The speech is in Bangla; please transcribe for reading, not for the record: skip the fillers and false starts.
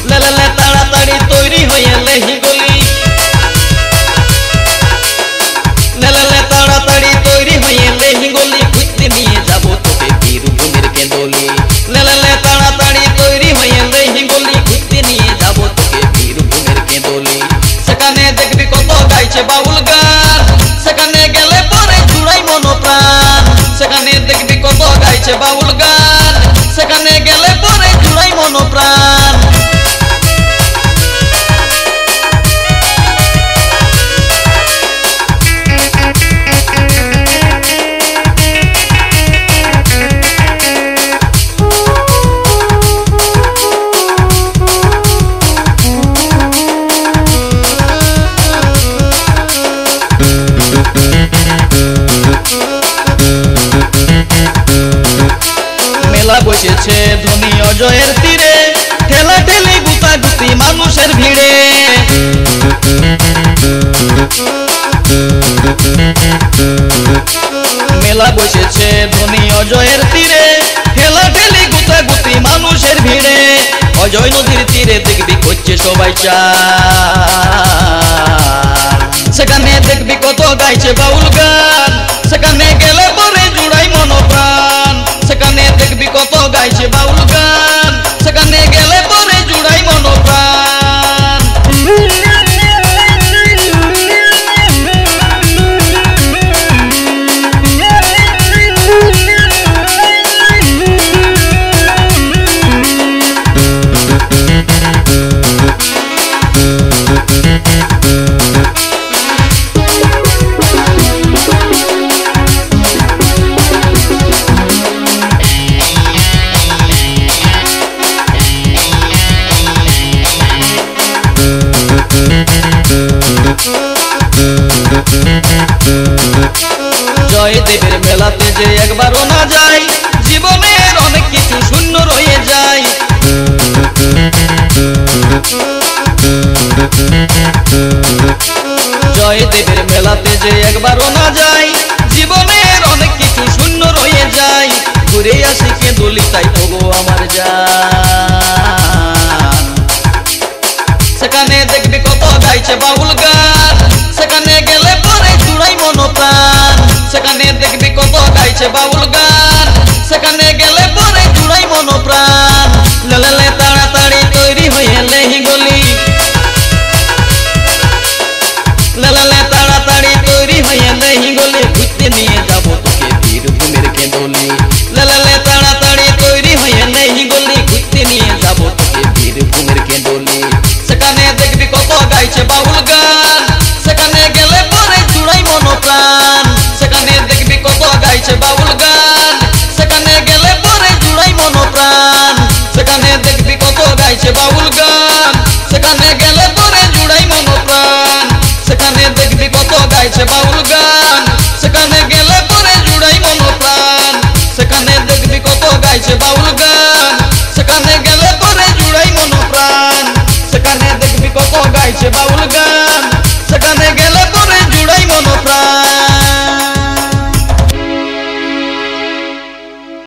লেলে তাড়াতাড়ি তৈরি হয়ে লেহি গলি, লেলে তাড়াতাড়ি তৈরি হয়ে লেহি গলি, ঘুরতে নিয়ে যাব তোকে বীরভূমের কেঁদলি। লেলে তাড়াতাড়ি তৈরি হয়ে লেহি গলি, ঘুরতে নিয়ে যাব তোকে বীরভূমের কেঁদলি। সেখানে দেখবি কত গাইছে বাউল গান, সেখানে গেলে পরে জুড়াই মন প্রাণ। সেখানে দেখবি কত গাইছে বাউল গান, সেখানে গেলে পরে জুড়াই মন প্রাণ। মেলা বসেছে ধনী অজয়ের তীরে, ঠেলা ঠেলি গুতাগুতি মানুষের ভিড়ে। মেলা বসেছে ধনী অজয়ের তীরে, ঠেলা ঠেলি গুতাগুতি মানুষের ভিড়ে। অজয় নদীর তীরে দেখবি করছে সবাই চান, সেখানে দেখবি কত গাইছে বাউল গান, সেখানে গেলে পরে জুড়াই মন প্রাণ। সেখানে দেখবি কত গাইছে বাউল গান, সেখানে গেলে পরে জুড়াই মন প্রাণ। জয়দেবের মেলাতে যে একবারও না যাই, জীবনের অনেক কিছু শূন্য রয়ে যায়। জয়দেবের মেলাতে যে একবারও না যাই, জীবনের অনেক কিছু শূন্য রয়ে যায়। ঘুরে আসি কেঁদলি তাই তবু আমার জান। সেখানে দেখবি কত গাইছে বাউল গান, সেখানে গেলে পরে জুড়াই মন প্রাণ। সেখানে দেখবি কত গাইছে বাউল গান, সেখানে গেলে পরে জুড়াই মন প্রাণ। লেলে তাড়াতাড়ি তৈরি হয়ে লেহি গলি, লেলে তাড়াতাড়ি তৈরি হয়ে লেহি গলি, ঘুরতে নিয়ে যাব তোকে বীরভূমের কেঁদলি। লেলে তাড়াতাড়ি তৈরি হয়ে লেহি গলি, ঘুরতে নিয়ে যাব তোকে বীরভূমের কেঁদলি। সেখানে দেখবি কত গাইছে বাউল গান, সেখানে গেলে পরে জুড়াই মন প্রাণ। সেখানে দেখবি কত গাইছে বাউল গান, সেখানে গেলে পরে জুড়াই মন প্রাণ। সেখানে দেখবি কত গাইছে বাউল গান, সেখানে গেলে পরে জুড়াই মন প্রাণ। সেখানে দেখবি কত গাইছে বাউল গান, সেখানে গেলে পরে জুড়াই মন প্রাণ। সেখানে দেখবি কত গাইছে বাউল গান, সেখানে গেলে পরে জুড়াই মন প্রাণ। সেখানে দেখবি কত গাইছে বাউল গান।